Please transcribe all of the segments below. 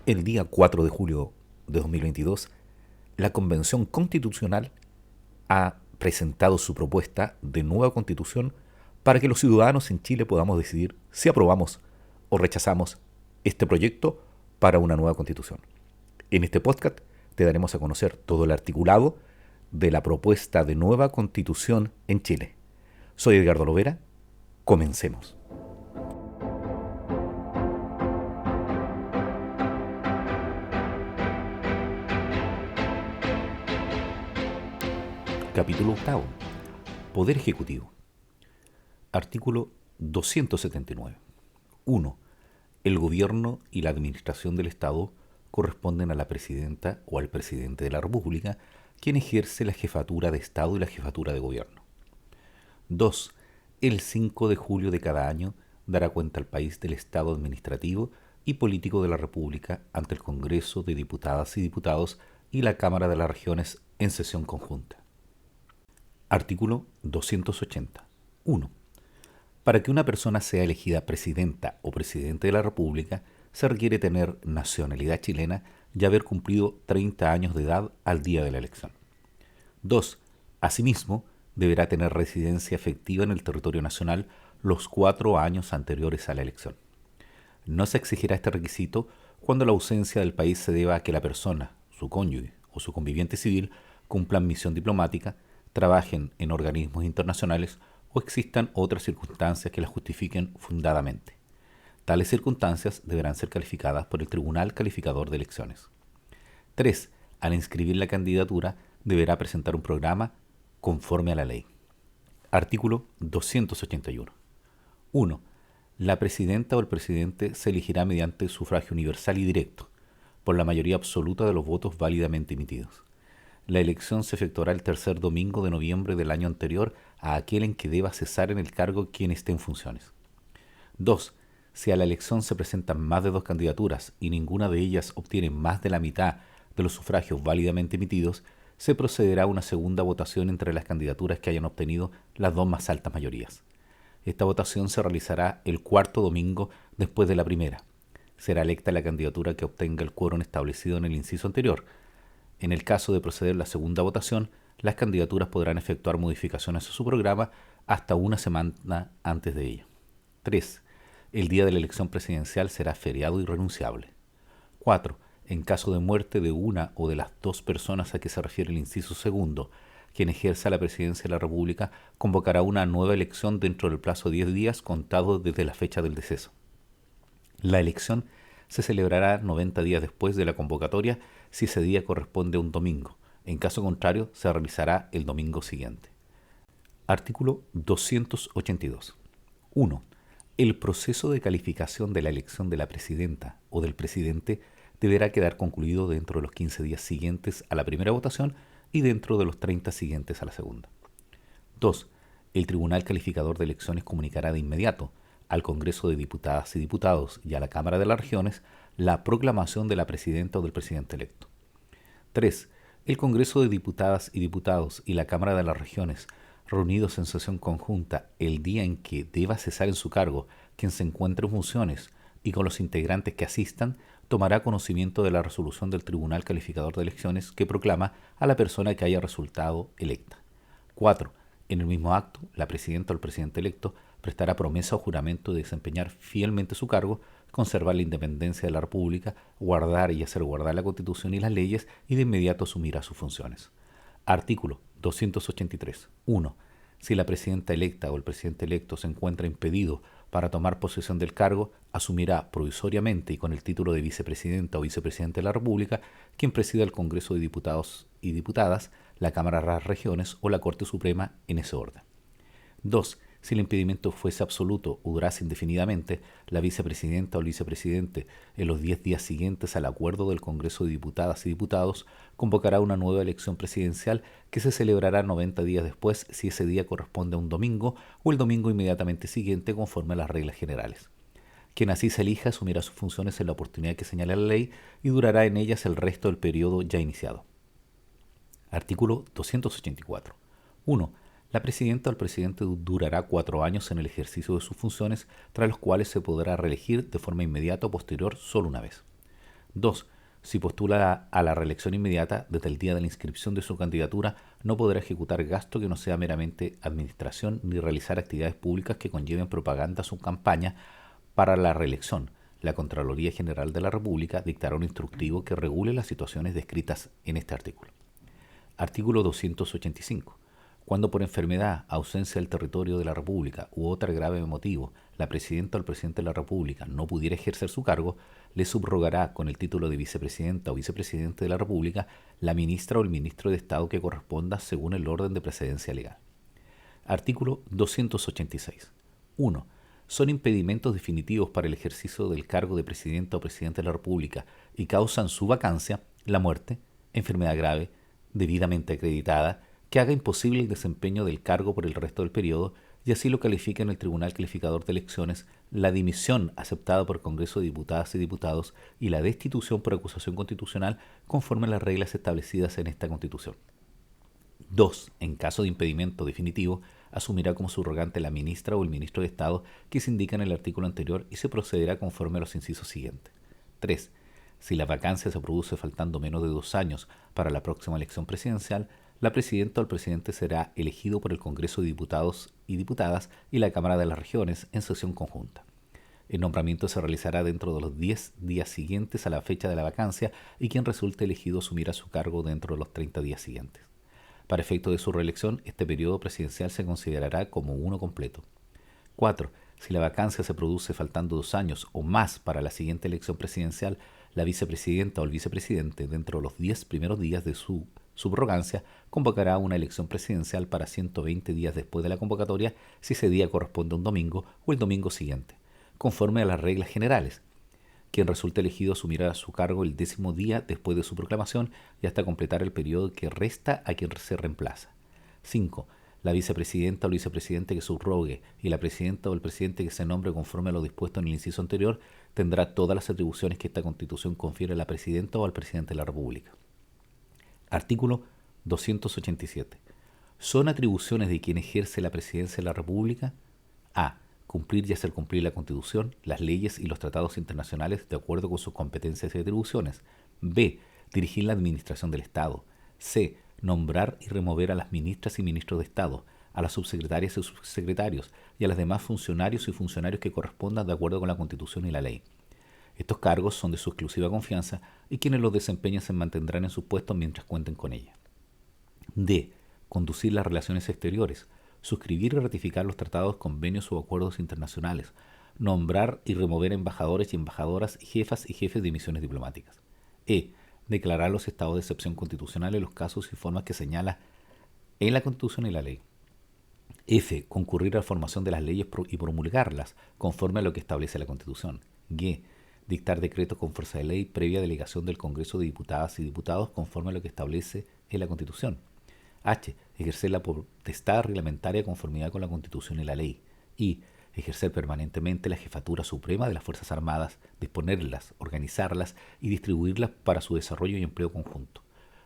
El día 4 de julio de 2022, la Convención Constitucional ha presentado su propuesta de nueva constitución para que los ciudadanos en Chile podamos decidir si aprobamos o rechazamos este proyecto para una nueva constitución. En este podcast te daremos a conocer todo el articulado de la propuesta de nueva constitución en Chile. Soy Edgardo Lovera, comencemos. Capítulo 8. Poder Ejecutivo. Artículo 279. 1. El gobierno y la administración del Estado corresponden a la presidenta o al presidente de la República, quien ejerce la jefatura de Estado y la jefatura de gobierno. 2. El 5 de julio de cada año dará cuenta al país del estado administrativo y político de la República ante el Congreso de Diputadas y Diputados y la Cámara de las Regiones en sesión conjunta. Artículo 280. 1. Para que una persona sea elegida presidenta o presidente de la República, se requiere tener nacionalidad chilena y haber cumplido 30 años de edad al día de la elección. 2. Asimismo, deberá tener residencia efectiva en el territorio nacional los 4 años anteriores a la elección. No se exigirá este requisito cuando la ausencia del país se deba a que la persona, su cónyuge o su conviviente civil cumplan misión diplomática, trabajen en organismos internacionales o existan otras circunstancias que las justifiquen fundadamente. Tales circunstancias deberán ser calificadas por el Tribunal Calificador de Elecciones. 3. Al inscribir la candidatura, deberá presentar un programa conforme a la ley. Artículo 281. 1. La presidenta o el presidente se elegirá mediante sufragio universal y directo, por la mayoría absoluta de los votos válidamente emitidos. La elección se efectuará el tercer domingo de noviembre del año anterior a aquel en que deba cesar en el cargo quien esté en funciones. 2. Si a la elección se presentan más de 2 candidaturas y ninguna de ellas obtiene más de la mitad de los sufragios válidamente emitidos, se procederá a una segunda votación entre las candidaturas que hayan obtenido las 2 más altas mayorías. Esta votación se realizará el cuarto domingo después de la primera. Será electa la candidatura que obtenga el quórum establecido en el inciso anterior. En el caso de proceder la segunda votación, las candidaturas podrán efectuar modificaciones a su programa hasta una semana antes de ello. 3. El día de la elección presidencial será feriado irrenunciable. 4. En caso de muerte de una o de las 2 personas a que se refiere el inciso segundo, quien ejerza la presidencia de la República convocará una nueva elección dentro del plazo de 10 días contados desde la fecha del deceso. La elección se celebrará 90 días después de la convocatoria si ese día corresponde a un domingo. En caso contrario, se realizará el domingo siguiente. Artículo 282. 1. El proceso de calificación de la elección de la presidenta o del presidente deberá quedar concluido dentro de los 15 días siguientes a la primera votación y dentro de los 30 siguientes a la segunda. 2. El Tribunal Calificador de Elecciones comunicará de inmediato al Congreso de Diputadas y Diputados y a la Cámara de las Regiones la proclamación de la presidenta o del presidente electo. 3. El Congreso de Diputadas y Diputados y la Cámara de las Regiones, reunidos en sesión conjunta el día en que deba cesar en su cargo quien se encuentre en funciones y con los integrantes que asistan, tomará conocimiento de la resolución del Tribunal Calificador de Elecciones que proclama a la persona que haya resultado electa. 4. En el mismo acto, la presidenta o el presidente electo prestará promesa o juramento de desempeñar fielmente su cargo, conservar la independencia de la República, guardar y hacer guardar la Constitución y las leyes y de inmediato asumirá sus funciones. Artículo 283. 1. Si la presidenta electa o el presidente electo se encuentra impedido para tomar posesión del cargo, asumirá provisoriamente y con el título de vicepresidenta o vicepresidente de la República quien presida el Congreso de Diputados y Diputadas, la Cámara de las Regiones o la Corte Suprema en ese orden. 2. Si el impedimento fuese absoluto o durase indefinidamente, la vicepresidenta o el vicepresidente, en los 10 días siguientes al acuerdo del Congreso de Diputadas y Diputados, convocará una nueva elección presidencial que se celebrará 90 días después si ese día corresponde a un domingo o el domingo inmediatamente siguiente conforme a las reglas generales. Quien así se elija asumirá sus funciones en la oportunidad que señale la ley y durará en ellas el resto del periodo ya iniciado. Artículo 284. 1. La presidenta o el presidente durará 4 años en el ejercicio de sus funciones, tras los cuales se podrá reelegir de forma inmediata o posterior solo una vez. 2. Si postula a la reelección inmediata, desde el día de la inscripción de su candidatura, no podrá ejecutar gasto que no sea meramente administración ni realizar actividades públicas que conlleven propaganda a su campaña para la reelección. La Contraloría General de la República dictará un instructivo que regule las situaciones descritas en este artículo. Artículo 285. Cuando por enfermedad, ausencia del territorio de la República u otro grave motivo la presidenta o el presidente de la República no pudiera ejercer su cargo, le subrogará con el título de vicepresidenta o vicepresidente de la República la ministra o el ministro de Estado que corresponda según el orden de precedencia legal. Artículo 286. 1. Son impedimentos definitivos para el ejercicio del cargo de presidenta o presidente de la República y causan su vacancia la muerte, enfermedad grave, debidamente acreditada, que haga imposible el desempeño del cargo por el resto del periodo y así lo califica en el Tribunal Calificador de Elecciones, la dimisión aceptada por el Congreso de Diputadas y Diputados y la destitución por acusación constitucional conforme a las reglas establecidas en esta Constitución. 2. En caso de impedimento definitivo, asumirá como subrogante la ministra o el ministro de Estado que se indica en el artículo anterior y se procederá conforme a los incisos siguientes. 3. Si la vacancia se produce faltando menos de 2 años para la próxima elección presidencial, la presidenta o el presidente será elegido por el Congreso de Diputados y Diputadas y la Cámara de las Regiones en sesión conjunta. El nombramiento se realizará dentro de los 10 días siguientes a la fecha de la vacancia y quien resulte elegido asumirá su cargo dentro de los 30 días siguientes. Para efecto de su reelección, este periodo presidencial se considerará como uno completo. 4. Si la vacancia se produce faltando 2 años o más para la siguiente elección presidencial, la vicepresidenta o el vicepresidente, dentro de los 10 primeros días de su subrogancia, convocará una elección presidencial para 120 días después de la convocatoria, si ese día corresponde a un domingo o el domingo siguiente, conforme a las reglas generales. Quien resulte elegido asumirá su cargo el 10º día después de su proclamación y hasta completar el periodo que resta a quien se reemplaza. 5. La vicepresidenta o el vicepresidente que subrogue y la presidenta o el presidente que se nombre conforme a lo dispuesto en el inciso anterior tendrá todas las atribuciones que esta Constitución confiere a la presidenta o al presidente de la República. Artículo 287. Son atribuciones de quien ejerce la presidencia de la República: a. Cumplir y hacer cumplir la Constitución, las leyes y los tratados internacionales de acuerdo con sus competencias y atribuciones. B. Dirigir la administración del Estado. C. Nombrar y remover a las ministras y ministros de Estado, a las subsecretarias y subsecretarios y a los demás funcionarios y funcionarios que correspondan de acuerdo con la Constitución y la ley. Estos cargos son de su exclusiva confianza y quienes los desempeñen se mantendrán en sus puestos mientras cuenten con ella. D. Conducir las relaciones exteriores, suscribir y ratificar los tratados, convenios o acuerdos internacionales, nombrar y remover embajadores y embajadoras, jefas y jefes de misiones diplomáticas. E. Declarar los estados de excepción constitucional en los casos y formas que señala en la Constitución y la ley. F. Concurrir a la formación de las leyes y promulgarlas conforme a lo que establece la Constitución. G. Dictar decretos con fuerza de ley previa delegación del Congreso de Diputadas y Diputados conforme a lo que establece en la Constitución. H. Ejercer la potestad reglamentaria de conformidad con la Constitución y la ley. I. Ejercer permanentemente la jefatura suprema de las Fuerzas Armadas, disponerlas, organizarlas y distribuirlas para su desarrollo y empleo conjunto.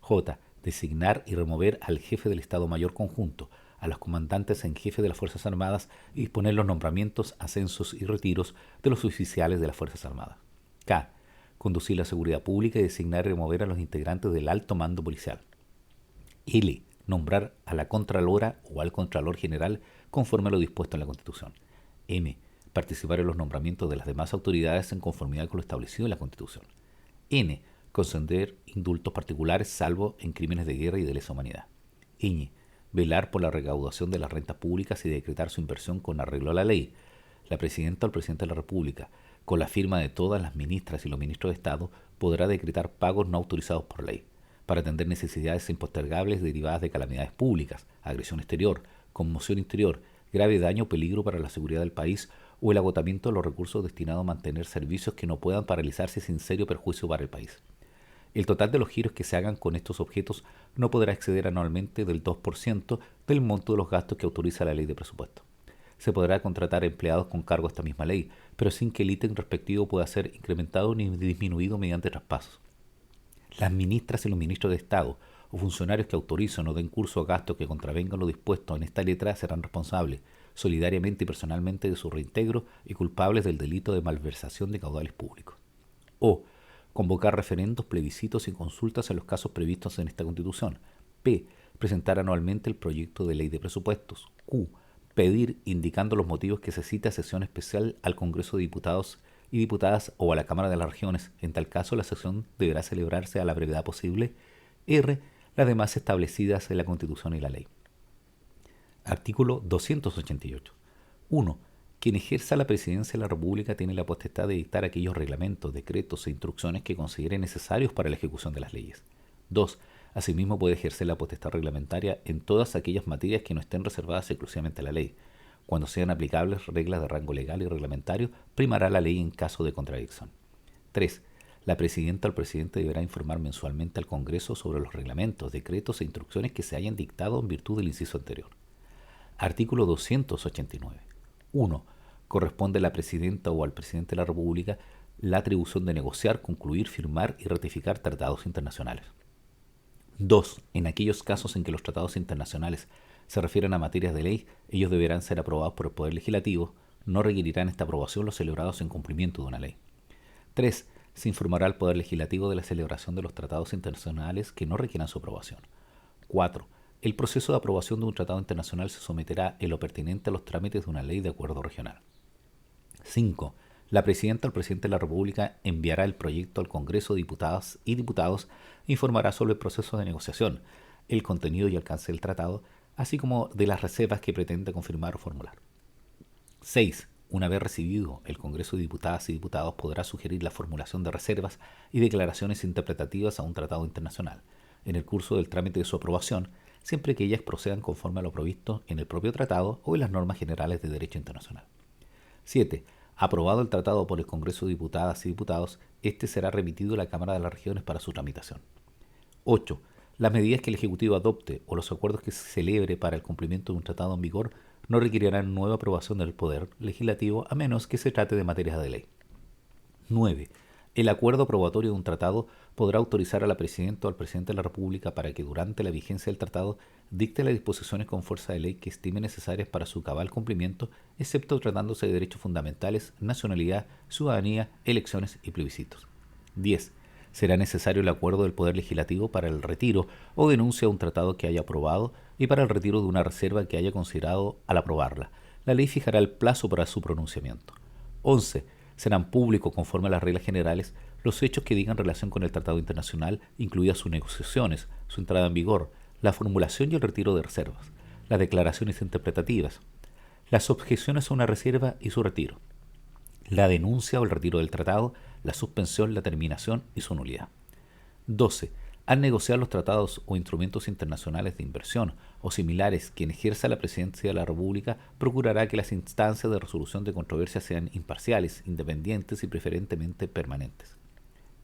J. Designar y remover al jefe del Estado Mayor Conjunto, a los comandantes en jefe de las Fuerzas Armadas y disponer los nombramientos, ascensos y retiros de los oficiales de las Fuerzas Armadas. K. Conducir la seguridad pública y designar y remover a los integrantes del alto mando policial. L. Nombrar a la Contralora o al Contralor General conforme a lo dispuesto en la Constitución. M. Participar en los nombramientos de las demás autoridades en conformidad con lo establecido en la Constitución. N. Conceder indultos particulares salvo en crímenes de guerra y de lesa humanidad. Ñ. Velar por la recaudación de las rentas públicas y decretar su inversión con arreglo a la ley. La presidenta o el presidente de la República, con la firma de todas las ministras y los ministros de Estado, podrá decretar pagos no autorizados por ley para atender necesidades impostergables derivadas de calamidades públicas, agresión exterior, conmoción interior, grave daño o peligro para la seguridad del país o el agotamiento de los recursos destinados a mantener servicios que no puedan paralizarse sin serio perjuicio para el país. El total de los giros que se hagan con estos objetos no podrá exceder anualmente del 2% del monto de los gastos que autoriza la ley de presupuesto. Se podrá contratar empleados con cargo a esta misma ley, pero sin que el ítem respectivo pueda ser incrementado ni disminuido mediante traspasos. Las ministras y los ministros de Estado o funcionarios que autoricen o den curso a gastos que contravengan lo dispuesto en esta letra serán responsables, solidariamente y personalmente, de su reintegro y culpables del delito de malversación de caudales públicos. O. Convocar referendos, plebiscitos y consultas en los casos previstos en esta Constitución. P. Presentar anualmente el proyecto de ley de presupuestos. Q. Pedir, indicando los motivos, que se cite a sesión especial al Congreso de Diputados y Diputadas o a la Cámara de las Regiones. En tal caso, la sesión deberá celebrarse a la brevedad posible. R. Las demás establecidas en la Constitución y la ley. Artículo 288. 1. Quien ejerza la presidencia de la República tiene la potestad de dictar aquellos reglamentos, decretos e instrucciones que considere necesarios para la ejecución de las leyes. 2. Asimismo puede ejercer la potestad reglamentaria en todas aquellas materias que no estén reservadas exclusivamente a la ley. Cuando sean aplicables reglas de rango legal y reglamentario, primará la ley en caso de contradicción. 3. La presidenta o el presidente deberá informar mensualmente al Congreso sobre los reglamentos, decretos e instrucciones que se hayan dictado en virtud del inciso anterior. Artículo 289. 1. Corresponde a la presidenta o al presidente de la República la atribución de negociar, concluir, firmar y ratificar tratados internacionales. 2. En aquellos casos en que los tratados internacionales se refieran a materias de ley, ellos deberán ser aprobados por el Poder Legislativo, no requerirán esta aprobación los celebrados en cumplimiento de una ley. 3. Se informará al Poder Legislativo de la celebración de los tratados internacionales que no requieran su aprobación. 4. El proceso de aprobación de un tratado internacional se someterá en lo pertinente a los trámites de una ley de acuerdo regional. 5. La presidenta o el presidente de la República enviará el proyecto al Congreso de Diputadas y Diputados e informará sobre el proceso de negociación, el contenido y alcance del tratado, así como de las reservas que pretende confirmar o formular. 6. Una vez recibido, el Congreso de Diputadas y Diputados podrá sugerir la formulación de reservas y declaraciones interpretativas a un tratado internacional, en el curso del trámite de su aprobación, siempre que ellas procedan conforme a lo previsto en el propio tratado o en las normas generales de derecho internacional. 7. Aprobado el tratado por el Congreso de Diputadas y Diputados, este será remitido a la Cámara de las Regiones para su tramitación. 8. Las medidas que el Ejecutivo adopte o los acuerdos que se celebre para el cumplimiento de un tratado en vigor no requerirán nueva aprobación del Poder Legislativo a menos que se trate de materias de ley. 9. El acuerdo aprobatorio de un tratado podrá autorizar a la presidenta o al presidente de la República para que durante la vigencia del tratado dicte las disposiciones con fuerza de ley que estime necesarias para su cabal cumplimiento, excepto tratándose de derechos fundamentales, nacionalidad, ciudadanía, elecciones y plebiscitos. 10. Será necesario el acuerdo del Poder Legislativo para el retiro o denuncia de un tratado que haya aprobado y para el retiro de una reserva que haya considerado al aprobarla. La ley fijará el plazo para su pronunciamiento. 11. Serán públicos, conforme a las reglas generales, los hechos que digan relación con el tratado internacional, incluidas sus negociaciones, su entrada en vigor, la formulación y el retiro de reservas, las declaraciones interpretativas, las objeciones a una reserva y su retiro, la denuncia o el retiro del tratado, la suspensión, la terminación y su nulidad. 12. Al negociar los tratados o instrumentos internacionales de inversión o similares, quien ejerza la presidencia de la República procurará que las instancias de resolución de controversias sean imparciales, independientes y preferentemente permanentes.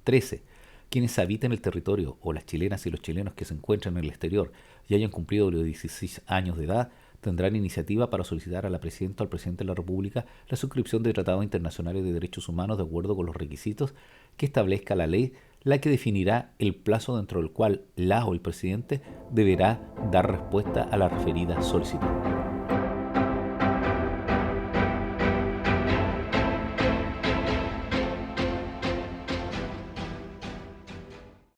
13. Quienes habiten el territorio o las chilenas y los chilenos que se encuentran en el exterior y hayan cumplido los 16 años de edad tendrán iniciativa para solicitar a la presidenta o al presidente de la República la suscripción de tratados internacionales de derechos humanos de acuerdo con los requisitos que establezca la ley, la que definirá el plazo dentro del cual la o el presidente deberá dar respuesta a la referida solicitud.